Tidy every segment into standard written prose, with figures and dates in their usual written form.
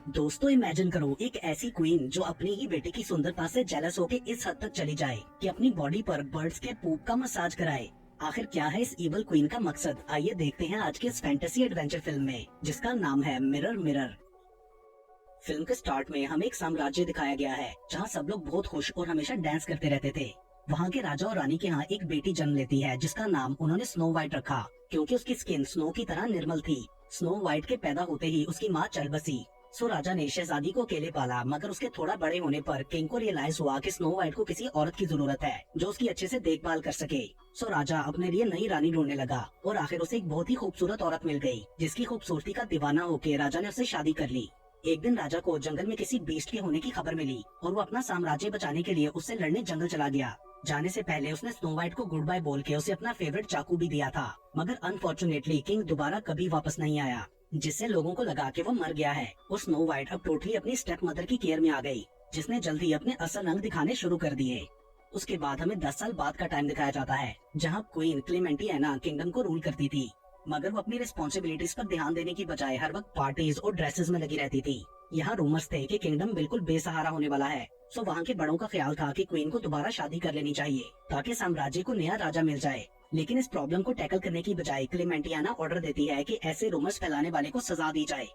दोस्तों इमेजिन करो एक ऐसी क्वीन जो अपनी ही बेटे की सुंदरता से जेलस होके इस हद तक चली जाए कि अपनी बॉडी पर बर्ड्स के पूप का मसाज कराए। आखिर क्या है इस इवल क्वीन का मकसद, आइए देखते हैं आज की इस फैंटेसी एडवेंचर फिल्म में जिसका नाम है मिरर मिरर। फिल्म के स्टार्ट में हमें एक साम्राज्य दिखाया गया है जहाँ सब लोग बहुत खुश और हमेशा डांस करते रहते थे। वहाँ के राजा और रानी के यहाँ एक बेटी जन्म लेती है जिसका नाम उन्होंने स्नो व्हाइट रखा क्योंकि उसकी स्किन स्नो की तरह निर्मल थी। स्नो व्हाइट के पैदा होते ही उसकी माँ चल बसी। सो राजा ने शहजादी को अकेले पाला, मगर उसके थोड़ा बड़े होने पर किंग को रियलाइज हुआ कि स्नो व्हाइट को किसी औरत की जरूरत है जो उसकी अच्छे से देखभाल कर सके। सो राजा अपने लिए नई रानी ढूंढने लगा और आखिर उसे एक बहुत ही खूबसूरत औरत मिल गई जिसकी खूबसूरती का दीवाना होकर राजा ने उससे शादी कर ली। एक दिन राजा को जंगल में किसी बीस्ट के होने की खबर मिली और वो अपना साम्राज्य बचाने के लिए उससे लड़ने जंगल चला गया। जाने से पहले उसने स्नो व्हाइट को गुड बाय बोल के उसे अपना फेवरेट चाकू भी दिया था, मगर अनफॉर्चुनेटली किंग दोबारा कभी वापस नहीं आया, जिससे लोगों को लगा कि वो मर गया है। और स्नो व्हाइट अब टोटली अपनी स्टेप मदर की केयर में आ गई, जिसने जल्दी अपने असल अंग दिखाने शुरू कर दिए। उसके बाद हमें 10 साल बाद का टाइम दिखाया जाता है जहाँ क्वीन क्लेमेंटियाना किंगडम को रूल करती थी, मगर वो अपनी रिस्पॉन्सिबिलिटीज पर ध्यान देने की बजाय हर वक्त पार्टीज और ड्रेसेस में लगी रहती थी। यहाँ रूमर्स थे कि किंगडम बिल्कुल बेसहारा होने वाला है। सो वहाँ के बड़ों का ख्याल था कि क्वीन को दोबारा शादी कर लेनी चाहिए ताकि साम्राज्य को नया राजा मिल जाए। लेकिन इस प्रॉब्लम को टैकल करने की बजाय क्लेमेंटियाना ऑर्डर देती है कि ऐसे रूमर्स फैलाने वाले को सजा दी जाए।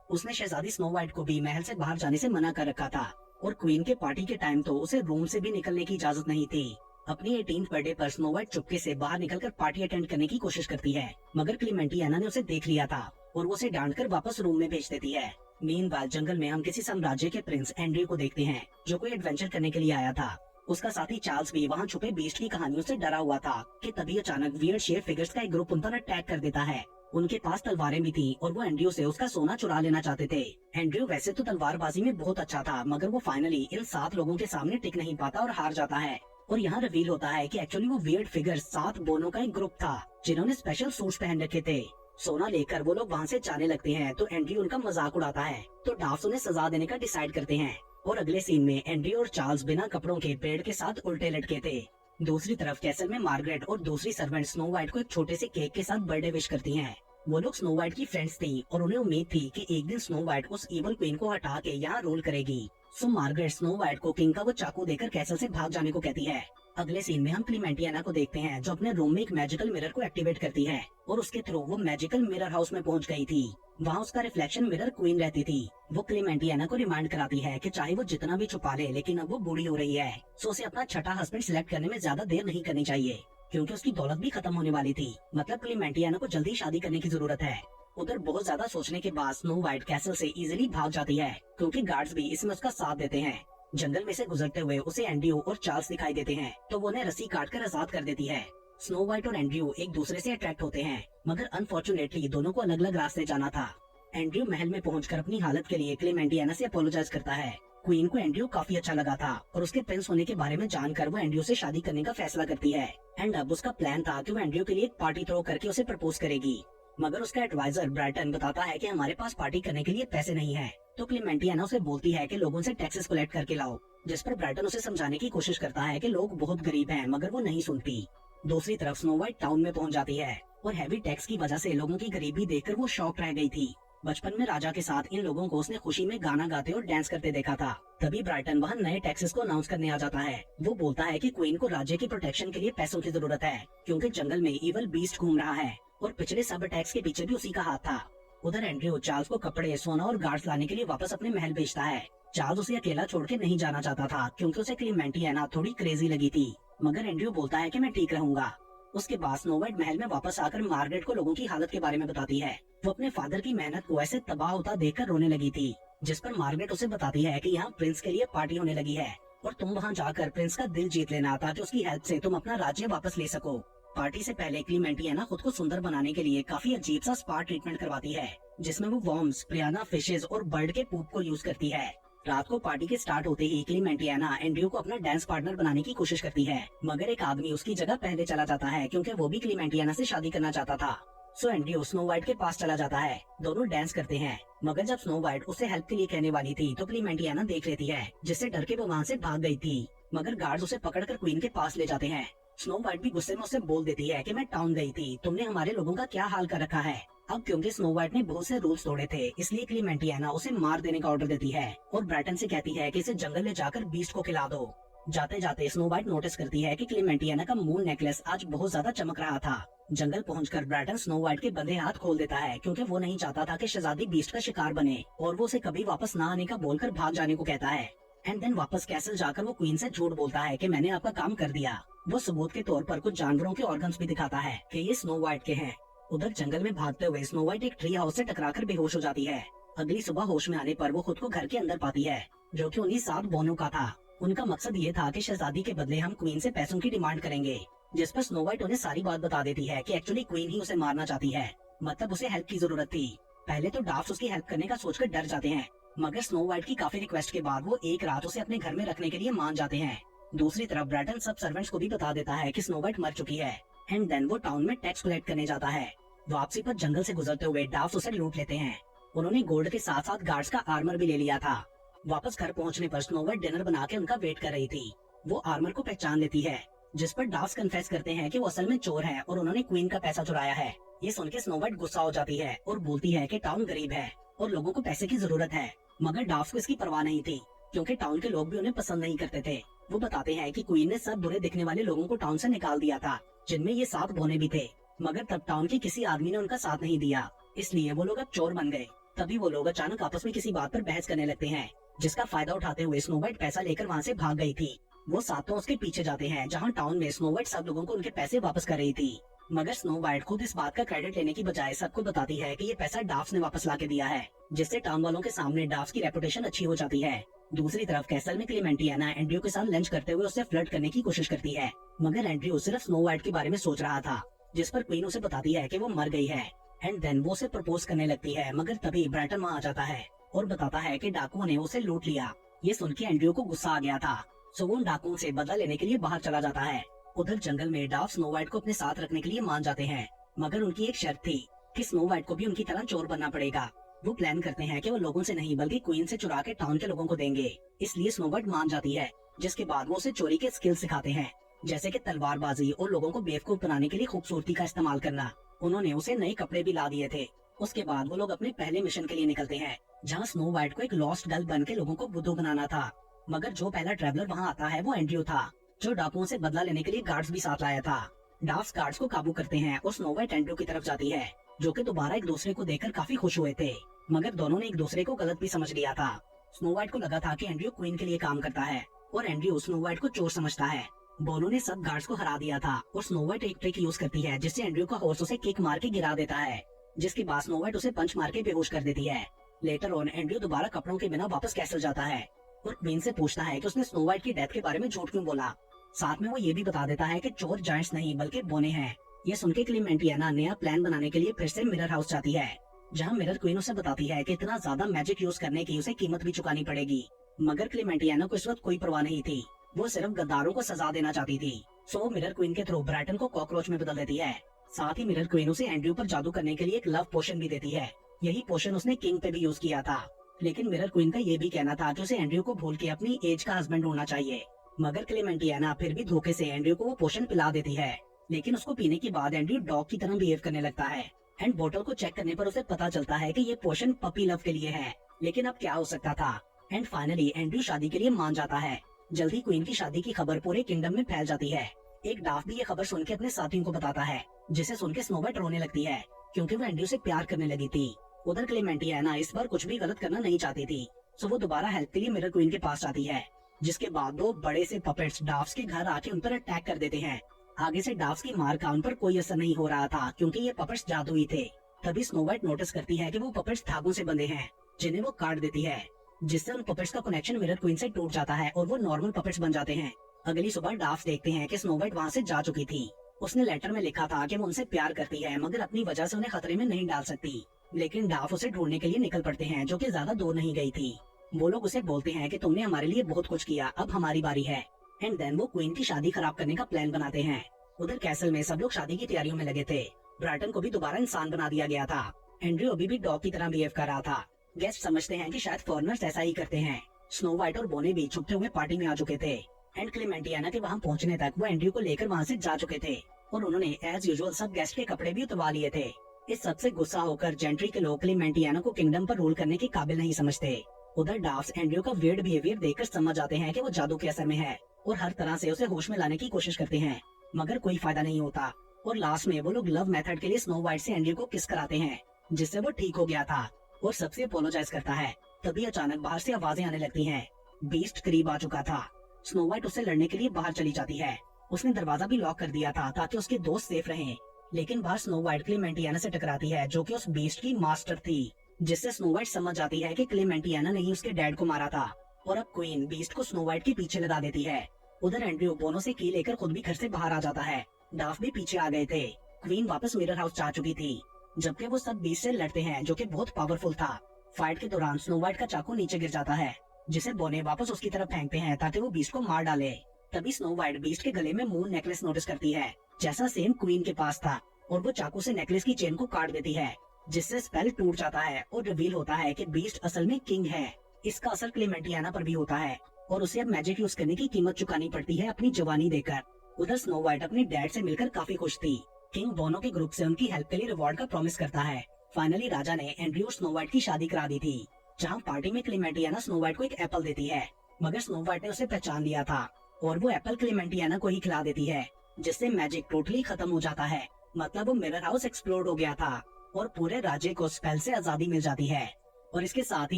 उसने शहजादी स्नो व्हाइट को भी महल से बाहर जाने से मना कर रखा था और क्वीन के पार्टी के टाइम तो उसे रूम से भी निकलने की इजाजत नहीं थी। अपनी 18th बर्थडे पर स्नो व्हाइट चुपके से बाहर निकलकर पार्टी अटेंड करने की कोशिश करती है, मगर क्लेमेंटियाना ने उसे देख लिया था और वो उसे डांटकर वापस रूम में भेज देती है। मीनवाइल जंगल में हम किसी साम्राज्य के प्रिंस एंड्रयू को देखते हैं जो कोई एडवेंचर करने के लिए आया था। उसका साथी चार्ल्स भी वहाँ छुपे बीस्ट की कहानियों से डरा हुआ था कि तभी अचानक वियर्ड शेप फिगर्स का एक ग्रुप उन पर अटैक कर देता है। उनके पास तलवारें भी थी और वो एंड्रयू से उसका सोना चुरा लेना चाहते थे। एंड्रयू वैसे तो तलवारबाजी में बहुत अच्छा था, मगर वो फाइनली इन 7 लोगों के सामने टिक नहीं पाता और हार जाता है। और यहाँ रिवील होता है कि एक्चुअली वो वियर्ड फिगर 7 बोनों का एक ग्रुप था जिन्होंने स्पेशल सूट्स पहन रखे थे। सोना लेकर वो लोग वहाँ से जाने लगते हैं तो एंड्रयू उनका मजाक उड़ाता है, तो डार्स उन्हें सजा देने का डिसाइड करते हैं। और अगले सीन में एंड्रयू और चार्ल्स बिना कपड़ों के पेड़ के साथ उल्टे लटके थे। दूसरी तरफ कैसल में मार्गरेट और दूसरी सर्वेंट स्नो व्हाइट को एक छोटे से केक के साथ बर्थडे विश करती हैं। वो लोग स्नो व्हाइट की फ्रेंड्स थी और उन्हें उम्मीद थी कि एक दिन स्नो व्हाइट उस इवल क्वीन को हटा के यहाँ रूल करेगी। सो मार्गरेट स्नो व्हाइट को किंग का वो चाकू देकर कैसल से भाग जाने को कहती है। अगले सीन में हम क्लेमेंटियाना को देखते हैं जो अपने रूम में एक मैजिकल मिरर को एक्टिवेट करती है और उसके थ्रू वो मैजिकल मिरर हाउस में पहुंच गई थी। वहाँ उसका रिफ्लेक्शन मिरर क्वीन रहती थी। वो क्लेमेंटियाना को रिमाइंड कराती है कि चाहे वो जितना भी छुपा ले लेकिन अब वो बूढ़ी हो रही है, सो उसे अपना छठा हस्बैंड सिलेक्ट करने में ज्यादा देर नहीं करनी चाहिए क्योंकि उसकी दौलत भी खत्म होने वाली थी। मतलब क्लेमेंटियाना को जल्दी शादी करने की जरूरत है। उधर बहुत ज्यादा सोचने के बाद स्नो व्हाइट कैसल से इजीली भाग जाती है क्योंकि गार्ड्स भी इसमें उसका साथ देते हैं। जंगल में से गुजरते हुए उसे एंड्रयू और चार्ल्स दिखाई देते हैं तो वो उन्हें रस्सी काटकर आजाद कर देती है। स्नो व्हाइट और एंड्रयू एक दूसरे से अट्रैक्ट होते हैं, मगर अनफॉर्चुनेटली दोनों को अलग अलग रास्ते जाना था। एंड्रयू महल में पहुंचकर अपनी हालत के लिए क्लेमेंटियाना से अपोलोजाइज करता है। क्वीन को एंड्रयू काफी अच्छा लगा था और उसके प्रिंस होने के बारे में जानकर वो एंड्रयू से शादी करने का फैसला करती है। एंड अब उसका प्लान था कि वो एंड्रयू के लिए एक पार्टी थ्रो करके उसे प्रपोज करेगी, मगर उसका एडवाइजर ब्राइटन बताता है कि हमारे पास पार्टी करने के लिए पैसे नहीं है। तो क्लेमेंटियाना उसे बोलती है कि लोगों से टैक्सेस कलेक्ट करके लाओ, जिस पर ब्राइटन उसे समझाने की कोशिश करता है कि लोग बहुत गरीब हैं, मगर वो नहीं सुनती। दूसरी तरफ स्नो व्हाइट टाउन में पहुंच जाती है और हैवी टैक्स की वजह से लोगों की गरीबी देखकर वो शॉक रह गई थी। बचपन में राजा के साथ इन लोगों को उसने खुशी में गाना गाते और डांस करते देखा था। तभी ब्राइटन वहाँ नए टैक्सेस को अनाउंस करने आ जाता है। वो बोलता है कि क्वीन को राज्य की प्रोटेक्शन के लिए पैसों की जरूरत है क्योंकि जंगल में इवल बीस्ट घूम रहा है और पिछले सब टैक्स के पीछे भी उसी का हाथ था। उधर एंड्रयू चार्ल्स को कपड़े, सोना और गार्ड्स लाने के लिए वापस अपने महल भेजता है। चार्ल्स उसे अकेला छोड़ के नहीं जाना चाहता था क्योंकि उसे क्लेमेंटियाना थोड़ी क्रेजी लगी थी, मगर एंड्रयू बोलता है कि मैं ठीक रहूंगा। उसके बाद स्नो व्हाइट महल में वापस आकर मार्गरेट को लोगों की हालत के बारे में बताती है। वो अपने फादर की मेहनत को ऐसे तबाह होता देखकर रोने लगी थी, जिस पर मार्गरेट उसे बताती है कि यहाँ प्रिंस के लिए पार्टी होने लगी है और तुम वहाँ जाकर प्रिंस का दिल जीत लेना ताकि उसकी हेल्प से तुम अपना राज्य वापस ले सको। पार्टी से पहले क्लेमेंटियाना खुद को सुंदर बनाने के लिए काफी अजीब सा स्पा ट्रीटमेंट करवाती है जिसमें वो वॉर्म्स, प्रियाना फिशेज और बर्ड के पूप को यूज करती है। रात को पार्टी के स्टार्ट होते ही क्लेमेंटियाना एंड्रयू को अपना डांस पार्टनर बनाने की कोशिश करती है, मगर एक आदमी उसकी जगह पहले चला जाता है क्योंकि वो भी क्लेमेंटियाना से शादी करना चाहता था। सो एंड्रयू स्नो व्हाइट के पास चला जाता है। दोनों डांस करते हैं, मगर जब स्नो व्हाइट उसे हेल्प के लिए कहने वाली थी तो क्लेमेंटियाना देख लेती है, जिससे डर के वो वहाँ से भाग गई थी, मगर गार्ड्स उसे पकड़कर क्वीन के पास ले जाते हैं। स्नो वाइट भी गुस्से में उसे बोल देती है कि मैं टाउन गई थी, तुमने हमारे लोगों का क्या हाल कर रखा है। अब क्योंकि स्नो वाइट ने बहुत से रूल्स तोड़े थे, इसलिए क्लीमेंटियाना उसे मार देने का ऑर्डर देती है और ब्राइटन से कहती है कि इसे जंगल ले जाकर बीस्ट को खिला दो। जाते जाते स्नो वाइट नोटिस करती है कि क्लीमेंटियाना का मून नेकलेस आज बहुत ज्यादा चमक रहा था। जंगल पहुंचकर ब्राइटन स्नो वाइट के बंधे हाथ खोल देता है क्योंकि वो नहीं चाहता था कि शहजादी बीस्ट का शिकार बने, और वो उसे कभी वापस ना आने का बोलकर भाग जाने को कहता है। एंड देन वापस कैसल जाकर वो क्वीन से झूठ बोलता है कि मैंने आपका काम कर दिया। वो सबूत के तौर पर कुछ जानवरों के ऑर्गन्स भी दिखाता है कि ये स्नो वाइट के हैं। उधर जंगल में भागते हुए स्नो वाइट एक ट्री हाउस से टकराकर बेहोश हो जाती है। अगली सुबह होश में आने पर वो खुद को घर के अंदर पाती है, जो कि उन्हीं 7 बोनों का था। उनका मकसद ये था कि शहजादी के बदले हम क्वीन से पैसों की डिमांड करेंगे, जिस पर स्नो वाइट उन्हें सारी बात बता देती है कि एक्चुअली क्वीन ही उसे मारना चाहती है, मतलब उसे हेल्प की जरूरत थी। पहले तो डाफ्स उसकी हेल्प करने का सोचकर डर जाते हैं, मगर स्नो वाइट की काफी रिक्वेस्ट के बाद वो एक रात उसे अपने घर में रखने के लिए मान जाते हैं। दूसरी तरफ ब्राइटन सब सर्वेंट्स को भी बता देता है कि स्नो वाइट मर चुकी है। एंड देन वो टाउन में टैक्स कलेक्ट करने जाता है। वापसी पर जंगल से गुजरते हुए डाफ्स उसे लूट लेते हैं। उन्होंने गोल्ड के साथ साथ गार्ड्स का आर्मर भी ले लिया था। वापस घर पहुंचने पर स्नो वाइट डिनर बना के उनका वेट कर रही थी। वो आर्मर को पहचान लेती है, जिस पर डाफ्स कन्फेस करते हैं कि वो असल में चोर हैं और उन्होंने क्वीन का पैसा चुराया है। ये सुन के स्नो वाइट गुस्सा हो जाती है और बोलती है कि टाउन गरीब है और लोगों को पैसे की जरूरत है, मगर डाफ्स को इसकी परवाह नहीं थी क्योंकि टाउन के लोग भी उन्हें पसंद नहीं करते थे। वो बताते हैं कि क्वीन ने सब बुरे दिखने वाले लोगों को टाउन से निकाल दिया था, जिनमें ये 7 बोने भी थे, मगर तब टाउन के किसी आदमी ने उनका साथ नहीं दिया, इसलिए वो लोग अब चोर बन गए। तभी वो लोग अचानक आपस में किसी बात पर बहस करने लगते हैं, जिसका फायदा उठाते हुए स्नो वाइट पैसा लेकर वहाँ से भाग गई थी। वो सातों उसके पीछे जाते हैं, जहाँ टाउन में स्नो वाइट सब लोगों को उनके पैसे वापस कर रही थी, मगर स्नो वाइट खुद इस बात का क्रेडिट लेने की बजाय सबको बताती है कि ये पैसा डाफ्स ने वापस ला के दिया है, जिससे टाउन वालों के सामने डाफ्स की रेपुटेशन अच्छी हो जाती है। दूसरी तरफ कैसल में क्लेमेंटियाना एंड्रयू के साथ लंच करते हुए उससे फ्लर्ट करने की कोशिश करती है, मगर एंड्रयू सिर्फ स्नो वाइट के बारे में सोच रहा था, जिस पर क्वीन उसे बताती है कि वो मर गई है। एंड देन वो उसे प्रपोज करने लगती है, मगर तभी ब्राइटन वहाँ आ जाता है और बताता है कि डाकुओं ने उसे लूट लिया। ये सुन के एंड्रयू को गुस्सा आ गया था, सो वो उन डाकुओं से बदला लेने के लिए बाहर चला जाता है। उधर जंगल में डाफ स्नो वाइट को अपने साथ रखने के लिए मान जाते हैं, मगर उनकी एक शर्त थी कि स्नो वाइट को भी उनकी तरह चोर बनना पड़ेगा। वो प्लान करते हैं कि वो लोगों से नहीं बल्कि क्वीन से चुरा के टाउन के लोगों को देंगे, इसलिए स्नो वाइट मान जाती है, जिसके बाद वो उसे चोरी के स्किल सिखाते हैं, जैसे कि तलवारबाजी और लोगों को बेवकूफ बनाने के लिए खूबसूरती का इस्तेमाल करना। उन्होंने उसे नए कपड़े भी ला दिए थे। उसके बाद वो लोग अपने पहले मिशन के लिए निकलते हैं, जहाँ स्नो वाइट को एक लॉस्ट गर्ल बन के लोगों को बुद्धू बनाना था, मगर जो पहला ट्रैवलर वहाँ आता है वो एंड्रयू था, जो डाकुओं से बदला लेने के लिए गार्ड्स भी साथ लाया था। डाफ्स गार्ड्स को काबू करते हैं और स्नो वाइट एंड्रयू की तरफ जाती है, जो कि दोबारा एक दूसरे को देखकर काफी खुश हुए थे, मगर दोनों ने एक दूसरे को गलत भी समझ लिया था। स्नो वाइट को लगा था कि एंड्रयू क्वीन के लिए काम करता है और एंड्रयू स्नो वाइट को चोर समझता है। दोनों ने सब गार्ड्स को हरा दिया था और स्नो वाइट एक ट्रिक यूज करती है, जिससे एंड्रयू का हॉर्स उसे किक मार के गिरा देता है, जिसके बाद स्नो वाइट उसे पंच मार के बेहोश कर देती है। लेटर ऑन एंड्रयू दोबारा कपड़ों के बिना वापस कैसल जाता है और क्वीन से पूछता है कि उसने स्नो वाइट की डेथ के बारे में झूठ क्यों बोला। साथ में वो ये भी बता देता है कि चोर जायंट्स नहीं बल्कि बोने हैं। ये सुन के क्लेमेंटियाना नया प्लान बनाने के लिए फिर से मिरर हाउस जाती है, जहाँ मिरर क्वीन उसे बताती है कि इतना ज्यादा मैजिक यूज करने की उसे कीमत भी चुकानी पड़ेगी, मगर क्लेमेंटियाना को इस वक्त कोई परवाह नहीं थी। वो सिर्फ गद्दारों को सजा देना चाहती थी, सो वो मिरर क्वीन के थ्रू ब्राइटन को कॉकरोच में बदल देती है। साथ ही मिरर क्वीन उसे एंड्रयू पर जादू करने के लिए एक लव पोशन भी देती है। यही पोशन उसने किंग पे भी यूज किया था, लेकिन मिरर क्वीन का ये भी कहना था कि उसे एंड्रयू को भूल के अपनी एज का हस्बैंड ढूंढना चाहिए, मगर क्लेमेंटियाना फिर भी धोखे से एंड्रयू को वो पोशन पिला देती है। लेकिन उसको पीने के बाद एंड्रयू डॉग की तरह बिहेव करने लगता है एंड बोतल को चेक करने पर उसे पता चलता है कि ये पोशन पपी लव के लिए है, लेकिन अब क्या हो सकता था। एंड फाइनली एंड्रयू शादी के लिए मान जाता है। जल्दी क्वीन की शादी की खबर पूरे किंगडम में फैल जाती है। एक डाफ भी ये खबर सुन के अपने साथियों को बताता है, जिसे सुन के स्नो वाइट रोने लगती है क्योंकि वो एंड्रयू से प्यार करने लगी थी। उधर क्लेमेंटियाना इस बार कुछ भी गलत करना नहीं चाहती थी, सो वो दोबारा हेल्प के लिए मिरर क्वीन के पास जाती है, जिसके बाद 2 बड़े से पपेट्स डाफ्स के घर आके उन पर अटैक कर देते हैं। आगे से डाफ्स की मार का उन पर कोई असर नहीं हो रहा था क्योंकि ये पपेट्स जादुई थे। तभी स्नो वाइट नोटिस करती है कि वो पपेट्स धागों से बंधे हैं, जिन्हें वो काट देती है, जिससे उन पपेट्स का कनेक्शन मिरर क्वीन से टूट जाता है और वो नॉर्मल पपेट्स बन जाते हैं। अगली सुबह डाफ्स देखते हैं कि स्नो वाइट वहाँ से जा चुकी थी। उसने लेटर में लिखा था कि वो उनसे प्यार करती है, मगर अपनी वजह से उन्हें खतरे में नहीं डाल सकती। लेकिन डाफ उसे ढूंढने के लिए निकल पड़ते हैं, जो कि ज्यादा दूर नहीं गई थी। वो लोग उसे बोलते हैं कि तुमने हमारे लिए बहुत कुछ किया, अब हमारी बारी है। एंड देन वो क्वीन की शादी खराब करने का प्लान बनाते हैं। उधर कैसल में सब लोग शादी की तैयारियों में लगे थे। ब्राइटन को भी दोबारा इंसान बना दिया गया था। एंड्रयू अभी भी डॉग की तरह बिहेव कर रहा था। गेस्ट समझते हैं कि शायद फॉरेनर्स ऐसा ही करते हैं। स्नो वाइट और बोने भी छुपते हुए पार्टी में आ चुके थे। एंड क्लेमेंटियाना के वहाँ पहुँचने तक वो एंड्रयू को लेकर वहाँ से जा चुके थे और उन्होंने एज यूजुअल सब गेस्ट के कपड़े भी उतरवा लिए थे। इस सबसे गुस्सा होकर जेंट्री के लोग क्लेमेंटियाना को किंगडम पर रूल करने के काबिल नहीं समझते। उधर डाफ्स एंड्रयू का वियर्ड बिहेवियर देखकर समझ जाते हैं कि वो जादू के असर में है और हर तरह से उसे होश में लाने की कोशिश करते हैं, मगर कोई फायदा नहीं होता। और लास्ट में वो लोग लव मेथड के लिए स्नो वाइट से एंड्रयू को किस कराते हैं, जिससे वो ठीक हो गया था और सबसे अपोलोजाइज करता है। तभी अचानक बाहर से आवाजें आने लगती हैं। बीस्ट करीब आ चुका था। स्नो वाइट उससे लड़ने के लिए बाहर चली जाती है। उसने दरवाजा भी लॉक कर दिया था ताकि उसके दोस्त सेफ रहें। लेकिन बाहर स्नो वाइट क्लेमेंटियाना से टकराती है, जो कि उस बीस्ट की मास्टर थी, जिससे स्नो वाइट समझ जाती है कि क्लेमेंटियाना ने ही उसके डैड को मारा था। और अब क्वीन बीस्ट को स्नो वाइट के पीछे लगा देती है। उधर एंड्रयू बोनो से की लेकर खुद भी घर से बाहर आ जाता है। डाफ भी पीछे आ गए थे। क्वीन वापस मिरर हाउस जा चुकी थी, जबकि वो सब बीस्ट से लड़ते हैं, जो कि बहुत पावरफुल था। फाइट के दौरान स्नो वाइट का चाकू नीचे गिर जाता है, जिसे बोने वापस उसकी तरफ फेंकते हैं ताकि वो बीस्ट को मार डाले। तभी स्नो वाइट बीस्ट के गले में मून नेकलेस नोटिस करती है, जैसा सेम क्वीन के पास था, और वो चाकू से नेकलेस की चेन को काट देती है, जिससे स्पेल टूट जाता है और रिवील होता है कि बीस्ट असल में किंग है। इसका असर क्लेमेंटियाना पर भी होता है और उसे अब मैजिक यूज करने की कीमत चुकानी पड़ती है अपनी जवानी देकर। उधर स्नो वाइट अपने डैड से मिलकर काफी खुश थी। किंग बोनो के ग्रुप से उनकी हेल्प के लिए रिवॉर्ड का प्रॉमिस करता है। फाइनली राजा ने एंड्रयू और स्नो वाइट की शादी करा दी थी, जहाँ पार्टी में क्लेमेंटियाना स्नो वाइट को एक एप्पल देती है, मगर स्नो वाइट ने उसे पहचान लिया था और वो एप्पल क्लेमेंटियाना को ही खिला देती है, जिससे मैजिक टोटली खत्म हो जाता है। मतलब वो मिरर हाउस एक्सप्लोड हो गया था और पूरे राज्य को स्पेल से आजादी मिल जाती है। और इसके साथ ही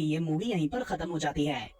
ये मूवी यहीं पर खत्म हो जाती है।